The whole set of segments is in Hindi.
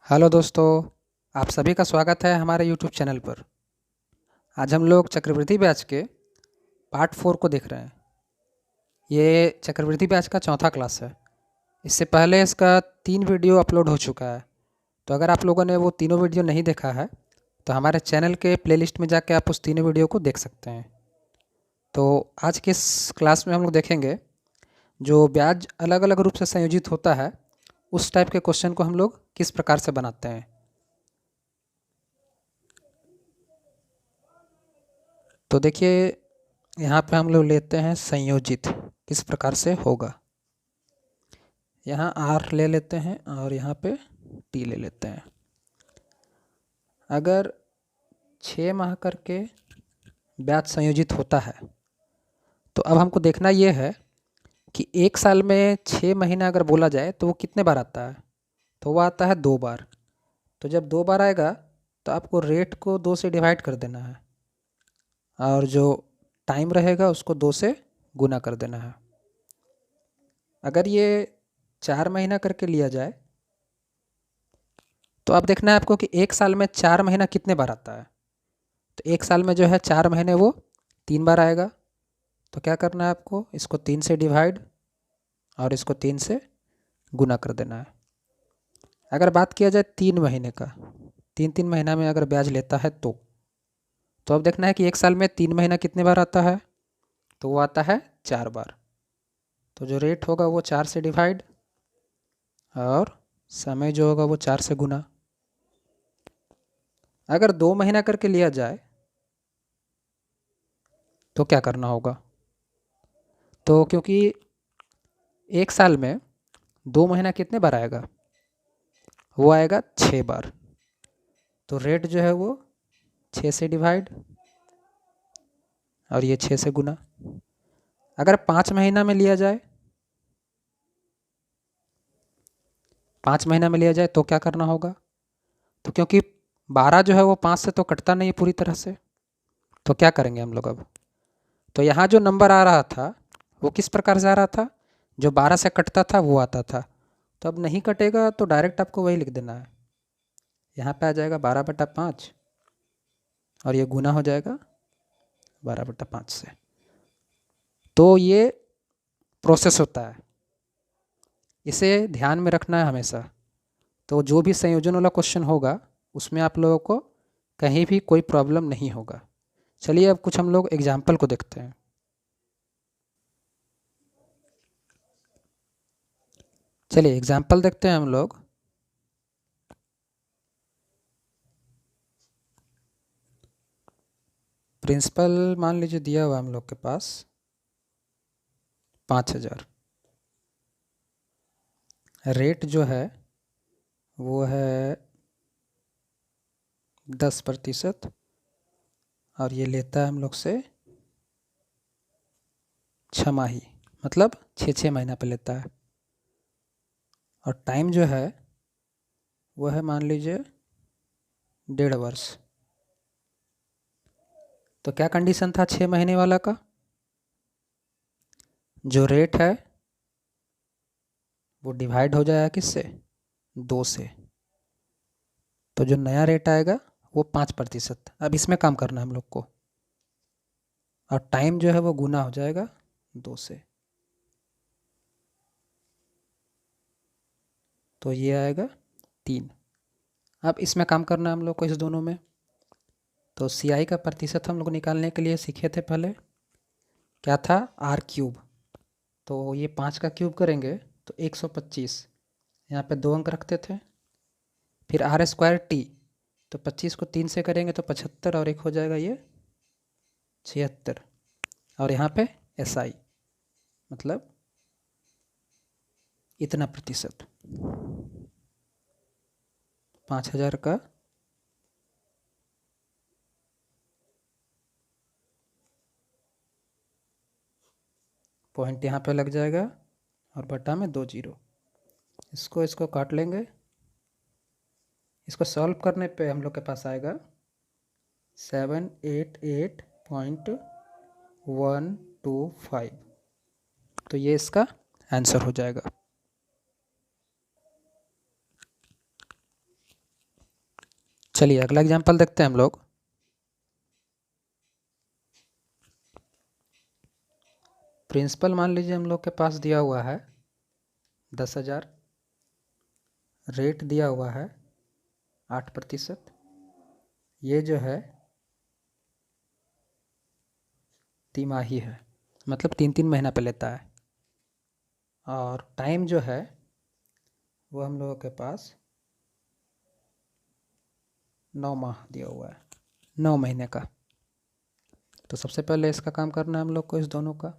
हेलो दोस्तों, आप सभी का स्वागत है हमारे यूट्यूब चैनल पर। आज हम लोग चक्रवृद्धि बैच के पार्ट 4 को देख रहे हैं। ये चक्रवृद्धि बैच का चौथा क्लास है। इससे पहले इसका 3 वीडियो अपलोड हो चुका है। तो अगर आप लोगों ने वो तीनों वीडियो नहीं देखा है तो हमारे चैनल के प्लेलिस्ट में जाके आप उस तीनों वीडियो को देख सकते हैं। तो आज के इस क्लास में हम लोग देखेंगे जो ब्याज अलग अलग रूप से संयोजित होता है उस टाइप के क्वेश्चन को हम लोग किस प्रकार से बनाते हैं। तो देखिए, यहाँ पे हम लोग लेते हैं संयोजित किस प्रकार से होगा। यहाँ आर ले लेते हैं और यहाँ पे टी ले लेते हैं। अगर 6 माह करके ब्याज संयोजित होता है तो अब हमको देखना ये है कि एक साल में 6 महीना अगर बोला जाए तो वो कितने बार आता है। तो वो आता है 2 बार। तो जब 2 बार आएगा तो आपको रेट को 2 से डिवाइड कर देना है और जो टाइम रहेगा उसको 2 से गुना कर देना है। अगर ये 4 महीना करके लिया जाए तो अब देखना है आपको कि एक साल में 4 महीना कितने बार आता है। तो एक साल में जो है 4 महीने वो 3 बार आएगा। तो क्या करना है आपको, इसको 3 से डिवाइड और इसको 3 से गुना कर देना है। अगर बात किया जाए 3 महीने का, 3 महीना में अगर ब्याज लेता है तो अब देखना है कि एक साल में 3 महीना कितने बार आता है। तो वो आता है 4 बार। तो जो रेट होगा वो 4 से डिवाइड और समय जो होगा वो 4 से गुना। अगर 2 महीना करके लिया जाए तो क्या करना होगा। तो क्योंकि एक साल में 2 महीना कितने बार आएगा, वो आएगा 6 बार। तो रेट जो है वो 6 से डिवाइड और ये 6 से गुना। अगर 5 महीना में लिया जाए, 5 महीना में लिया जाए तो क्या करना होगा। तो क्योंकि 12 जो है वो 5 से तो कटता नहीं है पूरी तरह से, तो क्या करेंगे हम लोग अब। तो यहाँ जो नंबर आ रहा था वो किस प्रकार से आ रहा था, जो 12 से कटता था वो आता था। तो अब नहीं कटेगा तो डायरेक्ट आपको वही लिख देना है। यहाँ पे आ जाएगा 12/5 और ये गुना हो जाएगा 12/5 से। तो ये प्रोसेस होता है, इसे ध्यान में रखना है हमेशा। तो जो भी संयोजन वाला क्वेश्चन होगा उसमें आप लोगों को कहीं भी कोई प्रॉब्लम नहीं होगा। चलिए अब कुछ हम लोग एग्जाम्पल को देखते हैं। चलिए एग्जाम्पल देखते हैं हम लोग। प्रिंसिपल मान लीजिए दिया हुआ हम लोग के पास 5,000। रेट जो है वो है 10% और ये लेता है हम लोग से 6 माही, मतलब 6 महीना पे लेता है। और टाइम जो है वो है मान लीजिए 1.5 वर्ष। तो क्या कंडीशन था 6 महीने वाला का, जो रेट है वो डिवाइड हो जाएगा किससे, 2 से। तो जो नया रेट आएगा वो 5%। अब इसमें काम करना है हम लोग को। और टाइम जो है वो गुना हो जाएगा 2 से। तो ये आएगा 3। अब इसमें काम करना है हम लोग को, इस दोनों में। तो CI का प्रतिशत हम लोग निकालने के लिए सीखे थे पहले, क्या था, R³ तो ये 5 का क्यूब करेंगे तो 125, यहाँ पे 2 अंक रखते थे। फिर R²T तो 25 को 3 से करेंगे तो 75 और एक हो जाएगा ये 76। और यहाँ पे SI मतलब इतना प्रतिशत, 5,000 का पॉइंट यहाँ पे लग जाएगा और बटा में 2 जीरो। इसको काट लेंगे। इसको सॉल्व करने पे हम लोग के पास आएगा 788.125। तो ये इसका आंसर हो जाएगा। चलिए अगला एग्जाम्पल देखते हैं हम लोग। प्रिंसिपल मान लीजिए हम लोग के पास दिया हुआ है 10,000, रेट दिया हुआ है 8%, ये जो है तिमाही है, मतलब 3-3 महीना पे लेता है, और टाइम जो है वो हम लोगों के पास 9 माह दिया हुआ है, 9 महीने का। तो सबसे पहले इसका काम करना है हम लोग को, इस दोनों का।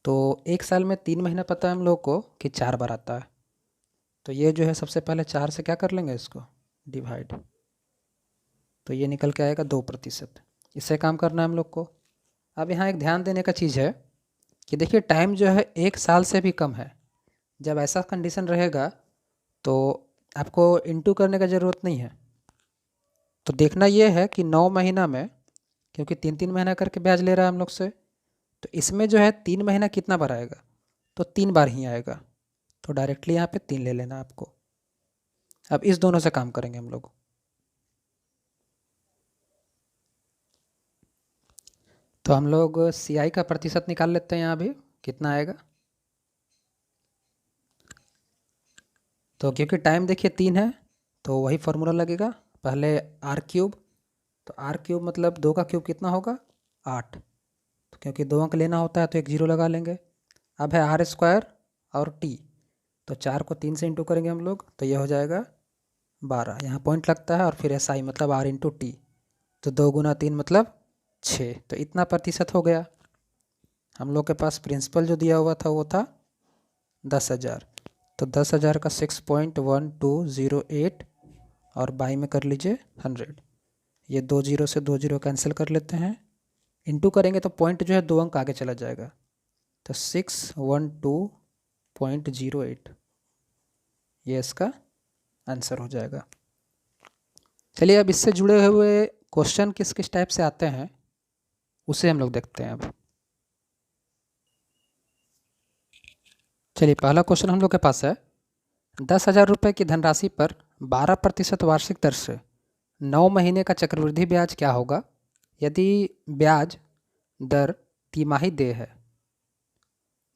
तो एक साल में 3 महीना पता है हम लोग को कि 4 बार आता है, तो ये जो है सबसे पहले 4 से क्या कर लेंगे, इसको डिवाइड, तो ये निकल के आएगा 2%। इससे काम करना है हम लोग को। अब यहाँ एक ध्यान देने का चीज़ है कि देखिए टाइम जो है 1 साल से भी कम है। जब ऐसा कंडीशन रहेगा तो आपको इंटू करने का ज़रूरत नहीं है। तो देखना ये है कि 9 महीना में, क्योंकि 3-3 महीना करके ब्याज ले रहा है हम लोग से, तो इसमें जो है 3 महीना कितना बार आएगा, तो 3 बार ही आएगा। तो डायरेक्टली यहाँ पे 3 ले लेना आपको। अब इस दोनों से काम करेंगे हम लोग। तो हम लोग CI का प्रतिशत निकाल लेते हैं यहाँ भी, कितना आएगा। तो क्योंकि टाइम देखिए 3 है तो वही फार्मूला लगेगा, पहले r³, तो r³ मतलब 2 का क्यूब कितना होगा, 8। तो क्योंकि 2 अंक लेना होता है तो एक जीरो लगा लेंगे। अब है r² और t, तो 4 को 3 से इंटू करेंगे हम लोग, तो ये हो जाएगा 12। यहाँ पॉइंट लगता है, और फिर SI मतलब r इंटू टी, तो 2 गुना 3 मतलब 6। तो इतना प्रतिशत हो गया। हम लोग के पास प्रिंसिपल जो दिया हुआ था वो था 10,000, तो 10,000 का 6.1208, और बाई में कर लीजिए 100। ये 2 जीरो से 2 जीरो कैंसिल कर लेते हैं, इंटू करेंगे तो पॉइंट जो है 2 अंक आगे चला जाएगा, तो 612.08, ये इसका आंसर हो जाएगा। चलिए अब इससे जुड़े हुए क्वेश्चन किस किस टाइप से आते हैं उसे हम लोग देखते हैं अब। चलिए पहला क्वेश्चन हम लोग के पास है, 10,000 रुपये की धनराशि पर 12% वार्षिक दर से 9 महीने का चक्रवृद्धि ब्याज क्या होगा यदि ब्याज दर तिमाही देय है।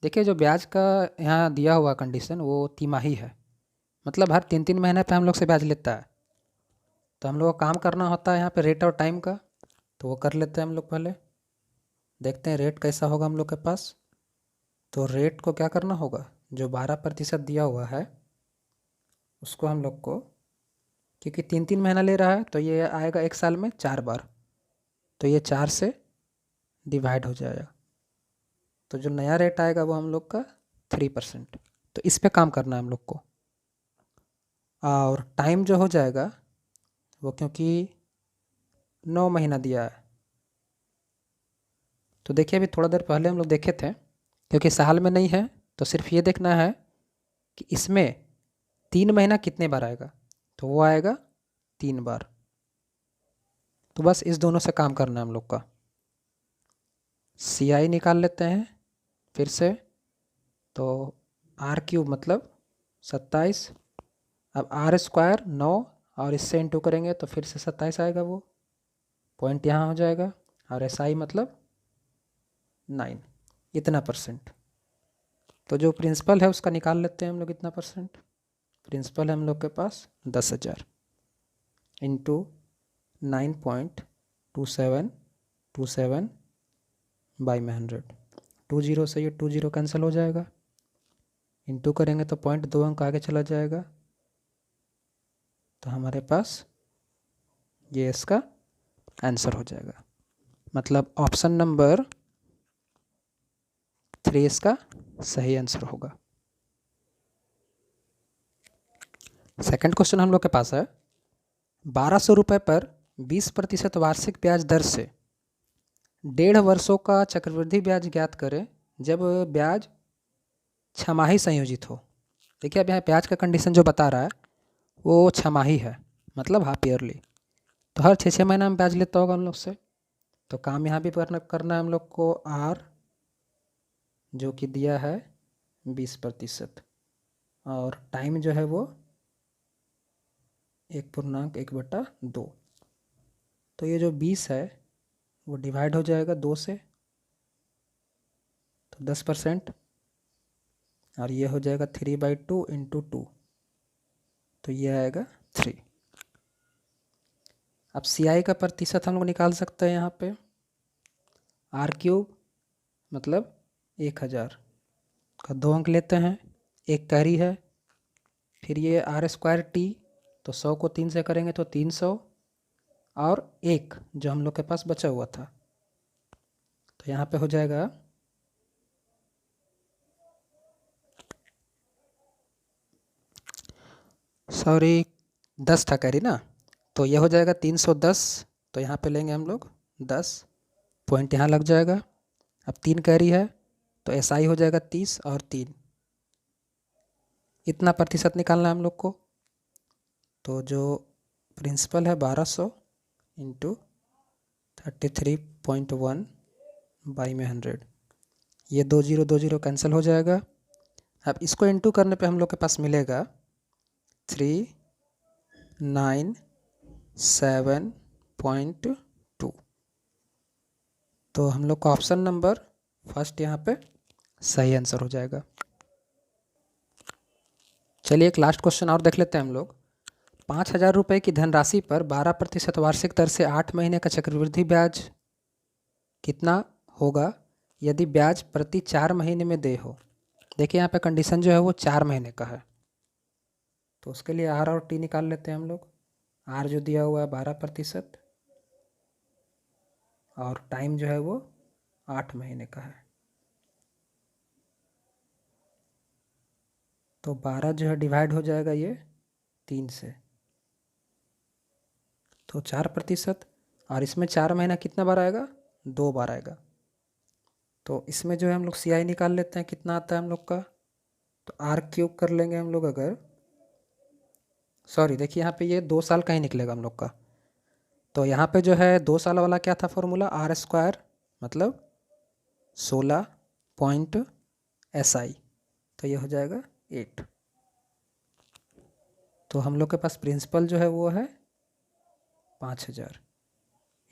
देखिए जो ब्याज का यहाँ दिया हुआ कंडीशन वो तिमाही है, मतलब हर 3-3 महीने पे हम लोग से ब्याज लेता है। तो हम लोग को काम करना होता है यहाँ पे रेट और टाइम का, तो वो कर लेते हैं हम लोग। पहले देखते हैं रेट कैसा होगा हम लोग के पास। तो रेट को क्या करना होगा, जो 12% दिया हुआ है उसको हम लोग को, क्योंकि 3-3 महीना ले रहा है तो ये आएगा एक साल में 4 बार, तो ये 4 से डिवाइड हो जाएगा। तो जो नया रेट आएगा वो हम लोग का 3%। तो इस पे काम करना है हम लोग को। और टाइम जो हो जाएगा वो, क्योंकि 9 महीना दिया है, तो देखिए अभी थोड़ा देर पहले हम लोग देखे थे, क्योंकि साल में नहीं है तो सिर्फ ये देखना है कि इसमें 3 महीना कितने बार आएगा, तो वो आएगा 3 बार। तो बस इस दोनों से काम करना है हम लोग का। CI निकाल लेते हैं फिर से, तो r³ मतलब 27, अब r² 9, और इससे इंटू करेंगे तो फिर से 27 आएगा, वो पॉइंट यहाँ हो जाएगा, और SI मतलब 9, इतना परसेंट। तो जो प्रिंसिपल है उसका निकाल लेते हैं हम लोग, इतना परसेंट। प्रिंसिपल है हम लोग के पास 10,000 इंटू 9.2727 बाई में 100, 2 जीरो से ये 2 जीरो कैंसिल हो जाएगा, इंटू करेंगे तो पॉइंट 2 अंक आगे चला जाएगा। तो हमारे पास ये इसका आंसर हो जाएगा, मतलब ऑप्शन नंबर 3 इसका सही आंसर होगा। सेकंड क्वेश्चन हम लोग के पास है, 1,200 रुपये पर 20% वार्षिक ब्याज दर से 1.5 वर्षों का चक्रवृद्धि ब्याज ज्ञात करें जब ब्याज छमाही संयोजित हो। देखिए अब यहाँ ब्याज का कंडीशन जो बता रहा है वो छमाही है, मतलब हाफ ईयरली, तो हर 6-6 महीना में ब्याज लेता होगा हम लोग से। तो काम यहाँ भी करना है हम लोग को, R जो कि दिया है 20%, और टाइम जो है वो 1/1/2। तो ये जो 20 है वो डिवाइड हो जाएगा 2 से, तो 10%, और ये हो जाएगा 3/2 इंटू 2, तो ये आएगा 3। अब CI का प्रतिशत हम लोग निकाल सकते हैं यहाँ पे। R³ मतलब 1000 का 2 अंक लेते हैं, एक कैरी है, फिर ये R²T, तो 100 को 3 से करेंगे तो 300, और 1 जो हम लोग के पास बचा हुआ था, तो यहाँ पे हो जाएगा 10 था कैरी ना, तो ये हो जाएगा 310, तो यहाँ पे लेंगे हम लोग 10 पॉइंट, यहाँ लग जाएगा। अब 3 कैरी है तो SI हो जाएगा 30 और 3, इतना प्रतिशत निकालना है हम लोग को। तो जो प्रिंसिपल है 1200 इंटू 33.1 बाई में 100, ये 20 कैंसिल हो जाएगा। अब इसको इंटू करने पे हम लोग के पास मिलेगा 397.2। तो हम लोग का ऑप्शन नंबर फर्स्ट यहाँ पे सही आंसर हो जाएगा। चलिए एक लास्ट क्वेश्चन और देख लेते हैं हम लोग। 5000 रुपये की धनराशि पर 12% वार्षिक दर से 8 महीने का चक्रवृद्धि ब्याज कितना होगा यदि ब्याज प्रति 4 महीने में दे हो। देखिए यहाँ पे कंडीशन जो है वो 4 महीने का है, तो उसके लिए R और T निकाल लेते हैं हम लोग। R जो दिया हुआ है 12%, और टाइम जो है वो 8 महीने का है, तो 12 जो है डिवाइड हो जाएगा ये 3 से, तो 4%, और इसमें 4 महीना कितना बार आएगा, 2 बार आएगा। तो इसमें जो है हम लोग CI निकाल लेते हैं, कितना आता है हम लोग का, तो R³ कर लेंगे हम लोग। अगर सॉरी देखिए यहाँ पे ये 2 साल का ही निकलेगा हम लोग का, तो यहाँ पे जो है 2 साल वाला क्या था फॉर्मूला, R² मतलब 16 पॉइंट SI, तो ये हो जाएगा 8। तो हम लोग के पास प्रिंसिपल जो है वो है 5000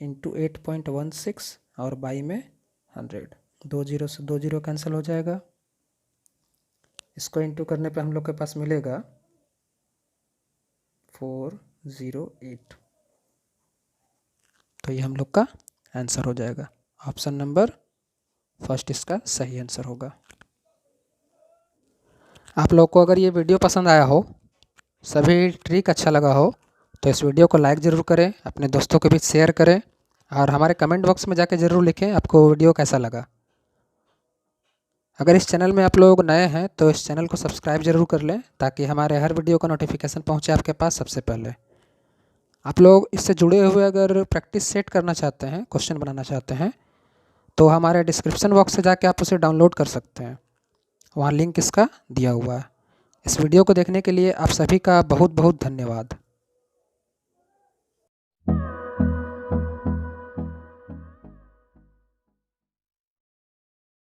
इंटू 8.16 और बाई में 100, 20 से 20 कैंसिल हो जाएगा। इसको इंटू करने पे हम लोग के पास मिलेगा 408, तो ये हम लोग का आंसर हो जाएगा। ऑप्शन नंबर फर्स्ट इसका सही आंसर होगा। आप लोग को अगर ये वीडियो पसंद आया हो, सभी ट्रिक अच्छा लगा हो, तो इस वीडियो को लाइक ज़रूर करें, अपने दोस्तों के बीच शेयर करें, और हमारे कमेंट बॉक्स में जाके ज़रूर लिखें आपको वीडियो कैसा लगा। अगर इस चैनल में आप लोग नए हैं तो इस चैनल को सब्सक्राइब ज़रूर कर लें, ताकि हमारे हर वीडियो का नोटिफिकेशन पहुंचे आपके पास सबसे पहले। आप लोग इससे जुड़े हुए अगर प्रैक्टिस सेट करना चाहते हैं, क्वेश्चन बनाना चाहते हैं, तो हमारे डिस्क्रिप्शन बॉक्स से जाके आप उसे डाउनलोड कर सकते हैं, वहाँ लिंक इसका दिया हुआ है। इस वीडियो को देखने के लिए आप सभी का बहुत बहुत धन्यवाद।